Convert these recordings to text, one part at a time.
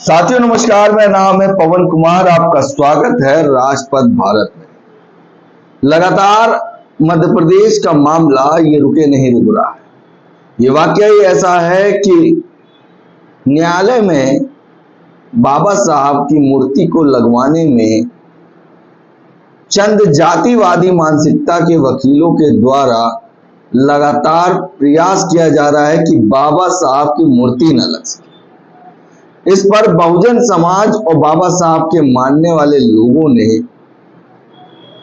साथियों नमस्कार, मेरा नाम है पवन कुमार। आपका स्वागत है राजपथ भारत में। लगातार मध्य प्रदेश का मामला ये रुके नहीं रुक रहा है। ये वाकया ही ऐसा है कि न्यायालय में बाबा साहब की मूर्ति को लगवाने में चंद जातिवादी मानसिकता के वकीलों के द्वारा लगातार प्रयास किया जा रहा है कि बाबा साहब की मूर्ति न लग सके। इस पर बहुजन समाज और बाबा साहब के मानने वाले लोगों ने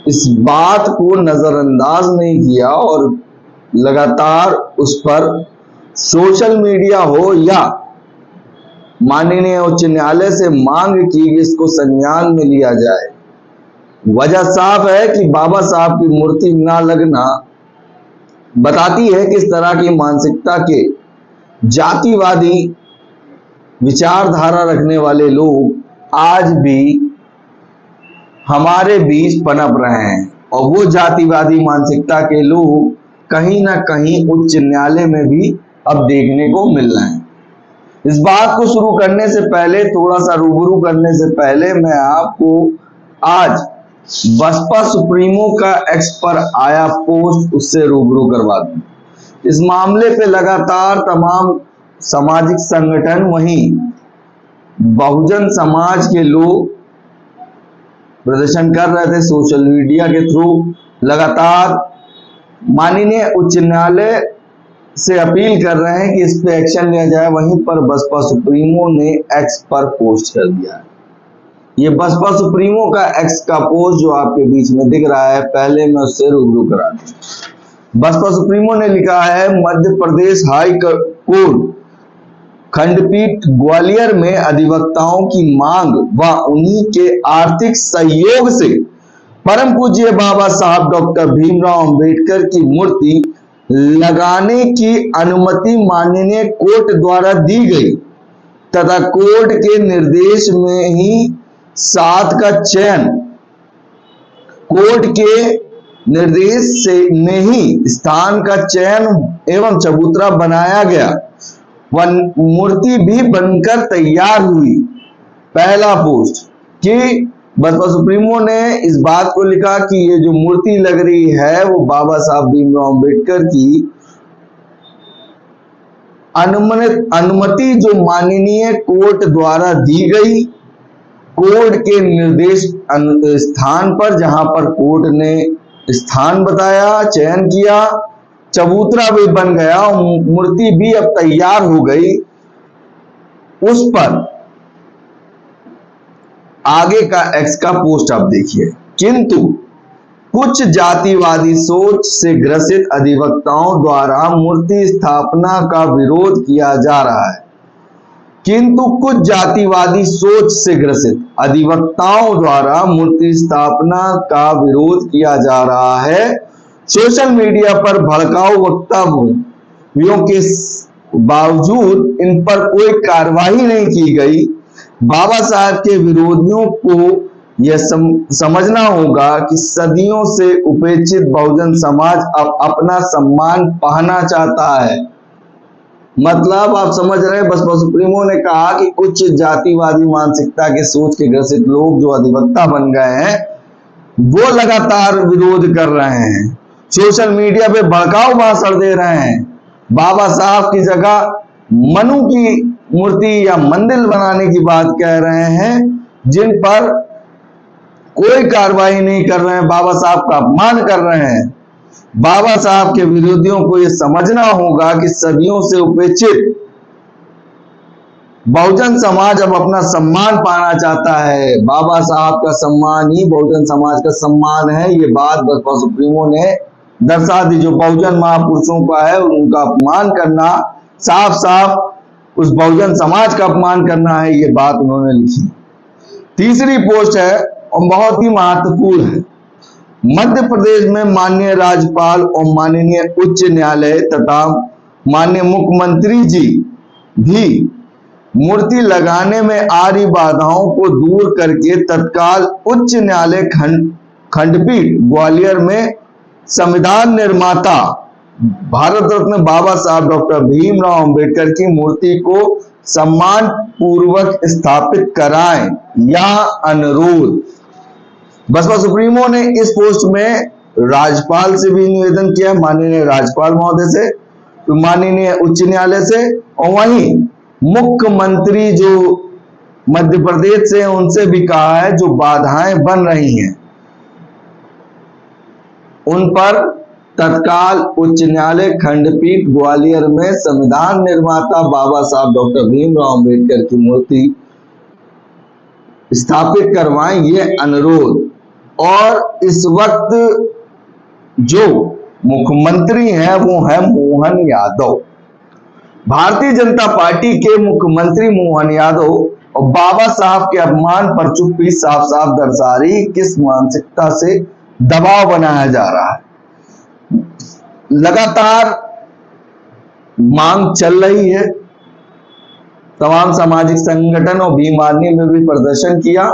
इस बात को नजरअंदाज नहीं किया और लगातार उस पर सोशल मीडिया हो या माननीय उच्च न्यायालय से मांग की कि इसको संज्ञान में लिया जाए। वजह साफ है कि बाबा साहब की मूर्ति ना लगना बताती है किस तरह की मानसिकता के जातिवादी विचारधारा रखने वाले लोग आज भी हमारे बीच पनप रहे हैं और वो जातिवादी मानसिकता के लोग कहीं ना कहीं उच्च न्यायालय में भी अब देखने को मिल रहे हैं। इस बात को शुरू करने से पहले, थोड़ा सा रूबरू करने से पहले, मैं आपको आज बसपा सुप्रीमो का एक्स पर आया पोस्ट उससे रूबरू करवा दूं। इस मामले पे लगातार तमाम सामाजिक संगठन, वहीं बहुजन समाज के लोग प्रदर्शन कर रहे थे सोशल मीडिया के थ्रू। लगातार माननीय उच्च न्यायालय से अपील कर रहे हैं कि इस पे एक्शन लिया जाए। वहीं पर बसपा सुप्रीमो ने एक्स पर पोस्ट कर दिया है। ये बसपा सुप्रीमो का एक्स का पोस्ट जो आपके बीच में दिख रहा है, पहले मैं उससे रूबरू करा दूं। बसपा सुप्रीमो ने लिखा है, मध्य प्रदेश हाई कोर्ट खंडपीठ ग्वालियर में अधिवक्ताओं की मांग व उन्हीं के आर्थिक सहयोग से परम पूज्य बाबा साहब डॉक्टर भीमराव अंबेडकर की मूर्ति लगाने की अनुमति माननीय कोर्ट द्वारा दी गई तथा कोर्ट के निर्देश में ही 7 का चयन, कोर्ट के निर्देश से में ही स्थान का चयन एवं चबूतरा बनाया गया व मूर्ति भी बनकर तैयार हुई। पहला पोस्ट कि बसपा सुप्रीमो ने इस बात को लिखा कि ये जो मूर्ति लग रही है वो बाबा साहब भीमराव अंबेडकर की अनुमति जो माननीय कोर्ट द्वारा दी गई, कोर्ट के निर्देश स्थान पर, जहां पर कोर्ट ने स्थान बताया, चयन किया, चबूतरा भी बन गया, मूर्ति भी अब तैयार हो गई। उस पर आगे का एक्स का पोस्ट आप देखिए। किंतु कुछ जातिवादी सोच से ग्रसित अधिवक्ताओं द्वारा मूर्ति स्थापना का विरोध किया जा रहा है। किंतु कुछ जातिवादी सोच से ग्रसित अधिवक्ताओं द्वारा मूर्ति स्थापना का विरोध किया जा रहा है। सोशल मीडिया पर भड़काऊ वक्तव्यों के बावजूद इन पर कोई कार्रवाई नहीं की गई। बाबा साहब के विरोधियों को यह समझना होगा कि सदियों से उपेक्षित बहुजन समाज अब अपना सम्मान पाना चाहता है। मतलब आप समझ रहे हैं, बसपा सुप्रीमो ने कहा कि कुछ जातिवादी मानसिकता के सोच के ग्रसित लोग जो अधिवक्ता बन गए हैं वो लगातार विरोध कर रहे हैं, सोशल मीडिया पे भड़काऊ भाषण दे रहे हैं, बाबा साहब की जगह मनु की मूर्ति या मंदिर बनाने की बात कह रहे हैं, जिन पर कोई कार्रवाई नहीं कर रहे हैं, बाबा साहब का अपमान कर रहे हैं। बाबा साहब के विरोधियों को यह समझना होगा कि सदियों से उपेक्षित बहुजन समाज अब अपना सम्मान पाना चाहता है। बाबा साहब का सम्मान ही बहुजन समाज का सम्मान है। ये बात बसपा सुप्रीमो ने दर्शा दी। जो बहुजन महापुरुषों का है उनका अपमान करना, साफ साफ उस बहुजन समाज का अपमान करना है, ये बात उन्होंने लिखी। तीसरी पोस्ट है और बहुत ही महत्वपूर्ण है। मध्य प्रदेश में माननीय राज्यपाल और माननीय उच्च न्यायालय तथा माननीय मुख्यमंत्री जी भी मूर्ति लगाने में आ रही बाधाओं को दूर करके तत्काल उच्च न्यायालय खंडपीठ ग्वालियर में संविधान निर्माता भारत रत्न बाबा साहब डॉक्टर भीमराव अंबेडकर की मूर्ति को सम्मान पूर्वक स्थापित कराएं या अनुरोध। बसपा सुप्रीमो ने इस पोस्ट में राज्यपाल से भी निवेदन किया, माननीय राज्यपाल महोदय से, तो माननीय उच्च न्यायालय से, और वहीं मुख्यमंत्री जो मध्य प्रदेश से उनसे भी कहा है जो बाधाएं बन रही हैं उन पर तत्काल उच्च न्यायालय खंडपीठ ग्वालियर में संविधान निर्माता बाबा साहब डॉक्टर भीमराव अंबेडकर की मूर्ति स्थापित करवाएं, ये अनुरोध। और इस वक्त जो मुख्यमंत्री हैं वो है मोहन यादव। भारतीय जनता पार्टी के मुख्यमंत्री मोहन यादव और बाबा साहब के अपमान पर चुप्पी साफ साफ दर्शा रही किस मानसिकता से दबाव बनाया जा रहा है। लगातार मांग चल रही है, तमाम सामाजिक संगठन और भीम आर्मी में भी प्रदर्शन किया।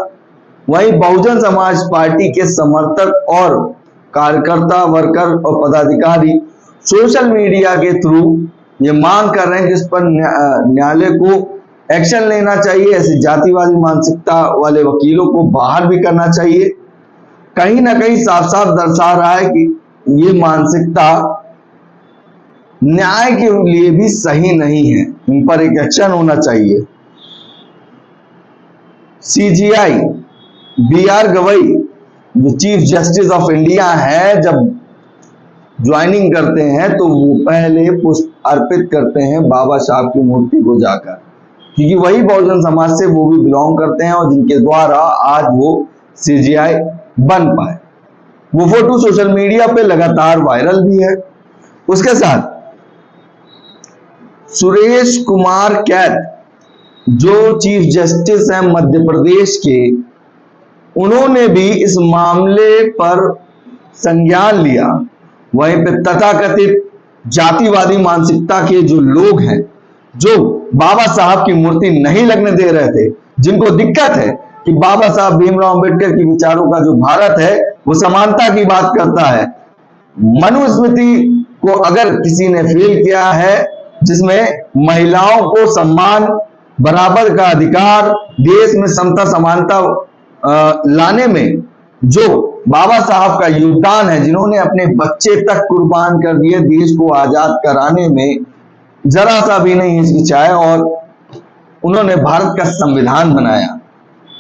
वहीं बहुजन समाज पार्टी के समर्थक और कार्यकर्ता, वर्कर और पदाधिकारी सोशल मीडिया के थ्रू ये मांग कर रहे हैं कि इस पर न्यायालय को एक्शन लेना चाहिए, ऐसी जातिवादी मानसिकता वाले वकीलों को बाहर भी करना चाहिए। कहीं ना कहीं साफ साफ दर्शा रहा है कि ये मानसिकता न्याय के लिए भी सही नहीं है, इन पर एक एक्शन होना चाहिए। सीजीआई BR गवई जो चीफ जस्टिस ऑफ इंडिया है, जब ज्वाइनिंग करते हैं तो वो पहले पुष्प अर्पित करते हैं बाबा साहब की मूर्ति को जाकर, क्योंकि वही बहुजन समाज से वो भी बिलोंग करते हैं और जिनके द्वारा आज वो CGI बन पाए। वो फोटो सोशल मीडिया पे लगातार वायरल भी है। उसके साथ सुरेश कुमार कैत जो चीफ जस्टिस हैं मध्य प्रदेश के, उन्होंने भी इस मामले पर संज्ञान लिया। वहीं पे तथाकथित जातिवादी मानसिकता के जो लोग हैं, जो बाबा साहब की मूर्ति नहीं लगने दे रहे थे, जिनको दिक्कत है कि बाबा साहब भीमराव अंबेडकर के विचारों का जो भारत है वो समानता की बात करता है। मनुस्मृति को अगर किसी ने फेल किया है, जिसमें महिलाओं को सम्मान, बराबर का अधिकार, देश में समता समानता लाने में जो बाबा साहब का योगदान है, जिन्होंने अपने बच्चे तक कुर्बान कर दिए देश को आजाद कराने में, जरा सा भी नहीं हिचकिचाया और उन्होंने भारत का संविधान बनाया,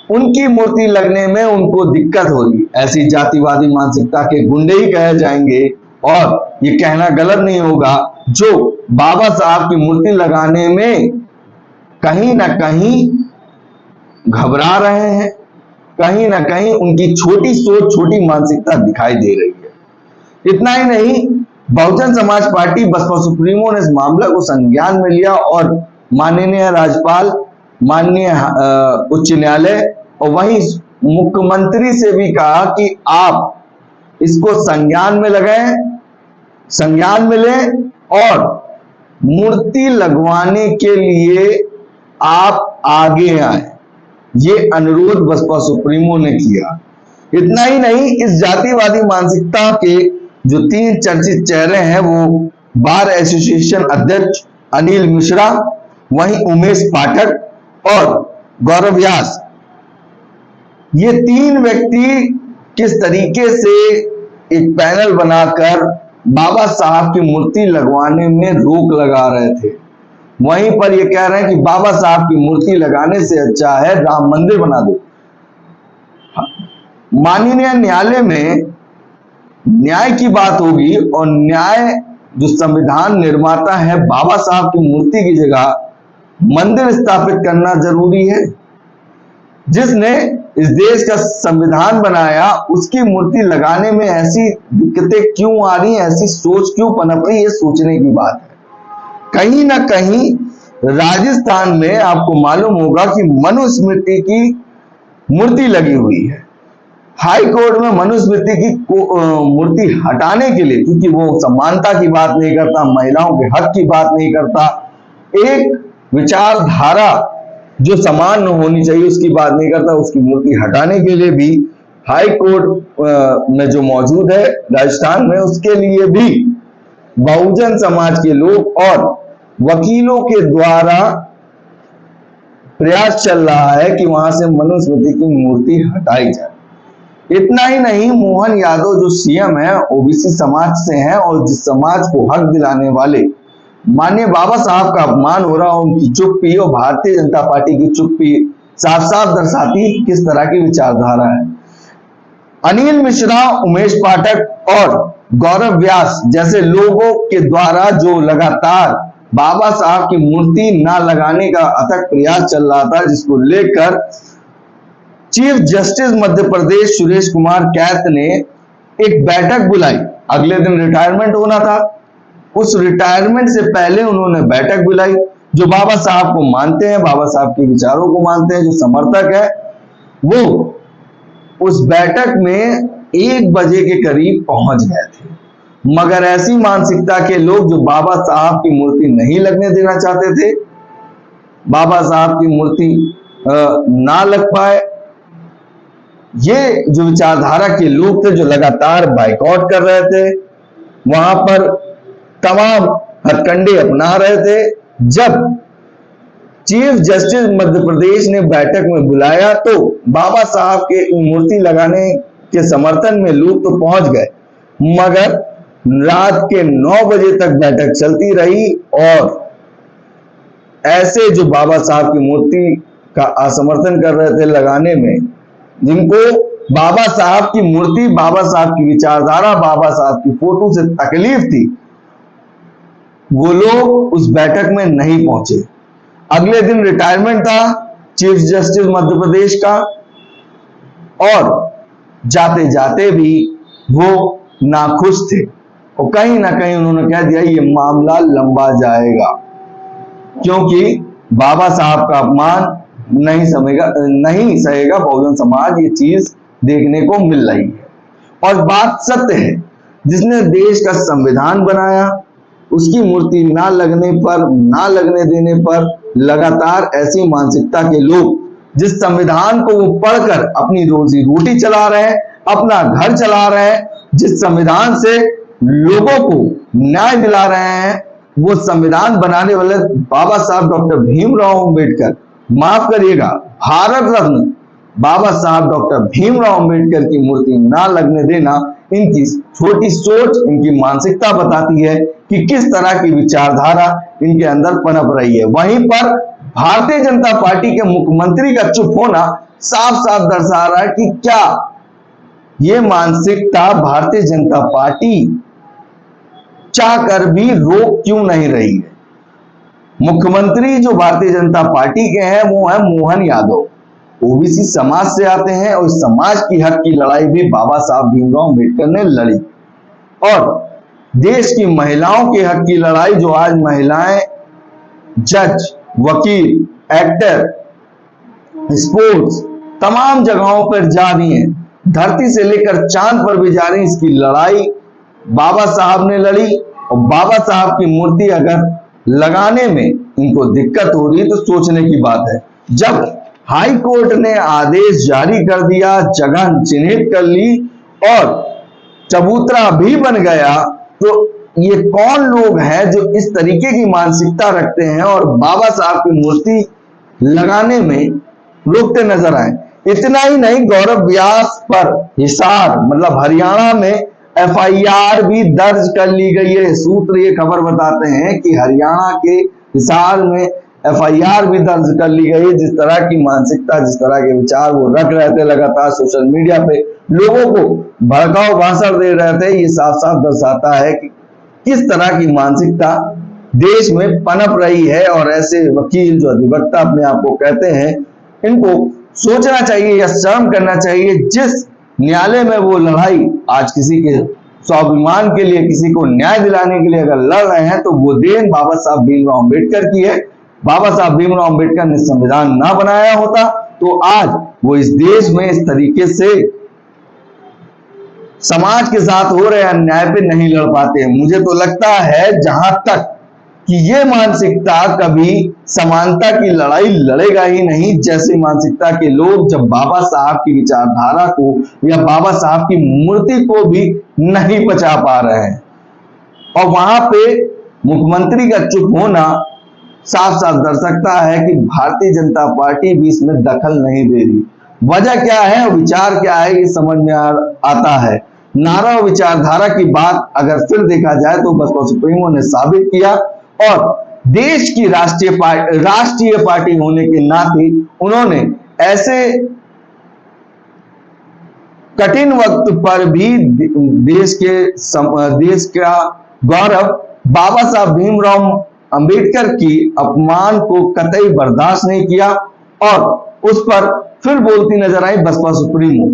उनकी मूर्ति लगने में उनको दिक्कत होगी। ऐसी जातिवादी मानसिकता के गुंडे ही कहे जाएंगे, और ये कहना गलत नहीं होगा, जो बाबा साहब की मूर्ति लगाने में कहीं ना कहीं घबरा रहे हैं, कहीं ना कहीं उनकी छोटी सोच, छोटी मानसिकता दिखाई दे रही है। इतना ही नहीं, बहुजन समाज पार्टी बसपा सुप्रीमो ने इस मामले को संज्ञान में लिया और माननीय राज्यपाल, माननीय उच्च न्यायालय और वहीं मुख्यमंत्री से भी कहा कि आप इसको संज्ञान में लगाएं, संज्ञान में लें और मूर्ति लगवाने के लिए आप आगे आए, ये अनुरोध बसपा सुप्रीमो ने किया। इतना ही नहीं, इस जातिवादी मानसिकता के जो 3 चर्चित चेहरे हैं, वो बार एसोसिएशन अध्यक्ष अनिल मिश्रा, वहीं उमेश पाठक और गौरव व्यास, ये 3 व्यक्ति किस तरीके से एक पैनल बनाकर बाबा साहब की मूर्ति लगवाने में रोक लगा रहे थे। वहीं पर ये कह रहे हैं कि बाबा साहब की मूर्ति लगाने से अच्छा है राम मंदिर बना दो। माननीय न्यायालय में न्याय की बात होगी और न्याय जो संविधान निर्माता है, बाबा साहब की मूर्ति की जगह मंदिर स्थापित करना जरूरी है। जिसने इस देश का संविधान बनाया, उसकी मूर्ति लगाने में ऐसी दिक्कतें क्यों आ रही हैं, ऐसी सोच क्यों पनप रही है, सोचने की बात है। कहीं ना कहीं राजस्थान में आपको मालूम होगा कि मनुस्मृति की मूर्ति लगी हुई है। हाई कोर्ट में मनुस्मृति की मूर्ति हटाने के लिए, क्योंकि वो समानता की बात नहीं करता, महिलाओं के हक की बात नहीं करता, एक विचारधारा जो समान होनी चाहिए उसकी बात नहीं करता, उसकी मूर्ति हटाने के लिए भी हाई कोर्ट में जो मौजूद है राजस्थान में, उसके लिए भी बहुजन समाज के लोग और वकीलों के द्वारा प्रयास चल रहा है कि वहां से मनुस्मृति की मूर्ति हटाई जाए। इतना ही नहीं, मोहन यादव जो सीएम है ओबीसी समाज से हैं और जिस समाज को हक दिलाने वाले माननीय बाबा साहब का अपमान हो रहा है, उनकी चुप्पी और भारतीय जनता पार्टी की चुप्पी साफ साफ दर्शाती किस तरह की विचारधारा है। अनिल मिश्रा, उमेश पाठक और गौरव व्यास जैसे लोगों के द्वारा जो लगातार बाबा साहब की मूर्ति ना लगाने का अथक प्रयास चल रहा था, जिसको लेकर चीफ जस्टिस मध्य प्रदेश सुरेश कुमार कैत ने एक बैठक बुलाई। अगले दिन रिटायरमेंट होना था, उस रिटायरमेंट से पहले उन्होंने बैठक बुलाई। जो बाबा साहब को मानते हैं, बाबा साहब के विचारों को मानते हैं, जो समर्थक है, वो उस बैठक में 1 बजे के करीब पहुंच गए थे। मगर ऐसी मानसिकता के लोग जो बाबा साहब की मूर्ति नहीं लगने देना चाहते थे, बाबा साहब की मूर्ति ना लग पाए, ये जो विचारधारा के लोग थे जो लगातार बाइकआउट कर रहे थे, वहां पर तमाम हथकंडे अपना रहे थे। जब चीफ जस्टिस मध्य प्रदेश ने बैठक में बुलाया तो बाबा साहब के मूर्ति लगाने के समर्थन में लोग तो पहुंच गए, मगर रात के 9 बजे तक बैठक चलती रही और ऐसे जो बाबा साहब की मूर्ति का असमर्थन कर रहे थे लगाने में, जिनको बाबा साहब की मूर्ति, बाबा साहब की विचारधारा, बाबा साहब की फोटो से तकलीफ थी, वो लोग उस बैठक में नहीं पहुंचे। अगले दिन रिटायरमेंट था चीफ जस्टिस मध्य प्रदेश का और जाते जाते भी वो नाखुश थे और कहीं ना कहीं उन्होंने कह दिया ये मामला लंबा जाएगा, क्योंकि बाबा साहब का अपमान नहीं सहेगा बहुजन समाज। ये चीज देखने को मिल रही है और बात सत्य है। जिसने देश का संविधान बनाया, उसकी मूर्ति ना लगने देने पर लगातार ऐसी मानसिकता के लोग जिस संविधान को वो पढ़कर अपनी रोजी रोटी चला रहे हैं, अपना घर चला रहे हैं, जिस संविधान से लोगों को न्याय दिला रहे हैं, वो संविधान बनाने वाले बाबा साहब डॉक्टर भीमराव अंबेडकर, माफ करिएगा, भारत रत्न बाबा साहब डॉक्टर भीमराव अंबेडकर की मूर्ति ना लगने देना इनकी छोटी सोच, इनकी मानसिकता बताती है कि किस तरह की विचारधारा इनके अंदर पनप रही है। वहीं पर भारतीय जनता पार्टी के मुख्यमंत्री का चुप होना साफ साफ दर्शा रहा है कि क्या ये मानसिकता भारतीय जनता पार्टी चाहकर भी रोक क्यों नहीं रही है। मुख्यमंत्री जो भारतीय जनता पार्टी के हैं वो है मोहन यादव, ओबीसी समाज से आते हैं और समाज की हक की लड़ाई भी बाबा साहब भीमराव अम्बेडकर ने लड़ी। और देश की महिलाओं के हक की लड़ाई, जो आज महिलाएं जज, वकील, एक्टर, स्पोर्ट्स तमाम जगहों पर जा रही हैं, धरती से लेकर चांद पर भी जा रही हैं, इसकी लड़ाई बाबा साहब ने लड़ी। और बाबा साहब की मूर्ति अगर लगाने में इनको दिक्कत हो रही है तो सोचने की बात है। जब हाई कोर्ट ने आदेश जारी कर दिया, जगह चिन्हित कर ली और चबूतरा भी बन गया, तो ये कौन लोग हैं जो इस तरीके की मानसिकता रखते हैं और बाबा साहब की मूर्ति लगाने में रोकते नजर आए। इतना ही नहीं, गौरव व्यास पर हिसार मतलब हरियाणा में एफआईआर भी दर्ज कर ली गई है। सूत्र ये खबर बताते हैं कि हरियाणा के हिसार में एफआईआर भी दर्ज कर ली गई। जिस तरह की मानसिकता, जिस तरह के विचार वो रख रहे थे, लगातार सोशल मीडिया पे लोगों को भड़काऊ भाषण दे रहे थे, ये साफ साफ दर्शाता है कि किस तरह की मानसिकता देश में पनप रही है। और ऐसे वकील जो अधिवक्ता अपने आप को कहते हैं, इनको सोचना चाहिए या शर्म करना चाहिए। जिस न्यायालय में वो लड़ाई आज किसी के स्वाभिमान के लिए, किसी को न्याय दिलाने के लिए अगर लड़ रहे हैं, तो वो देन बाबा साहब भीमराव अम्बेडकर की है। बाबा साहब भीमराव अम्बेडकर ने संविधान ना बनाया होता तो आज वो इस देश में इस तरीके से समाज के साथ हो रहे अन्याय पे नहीं लड़ पाते। मुझे तो लगता है जहां तक कि ये मानसिकता कभी समानता की लड़ाई लड़ेगा ही नहीं, जैसी मानसिकता के लोग जब बाबा साहब की विचारधारा को या बाबा साहब की मूर्ति को भी नहीं बचा पा रहे हैं। और वहां पे मुख्यमंत्री का चुप होना साफ साफ दर्शाता है कि भारतीय जनता पार्टी भी इसमें दखल नहीं दे रही। वजह क्या है और विचार क्या है ये समझ में आता है। नारा और विचारधारा की बात अगर फिर देखा जाए तो बसपा सुप्रीमो ने साबित किया और देश की राष्ट्रीय पार्टी होने के नाते उन्होंने ऐसे कठिन वक्त पर भी देश का गौरव बाबा साहब भीमराव अंबेडकर की अपमान को कतई बर्दाश्त नहीं किया और उस पर फिर बोलती नजर आई बसपा सुप्रीमो।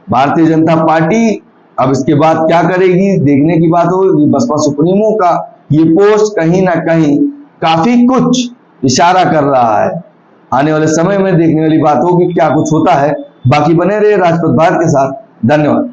भारतीय जनता पार्टी अब इसके बाद क्या करेगी देखने की बात होगी। बसपा सुप्रीमो का ये पोस्ट कहीं ना कहीं काफी कुछ इशारा कर रहा है। आने वाले समय में देखने वाली बात होगी क्या कुछ होता है। बाकी बने रहे राजपथ भारत के साथ। धन्यवाद।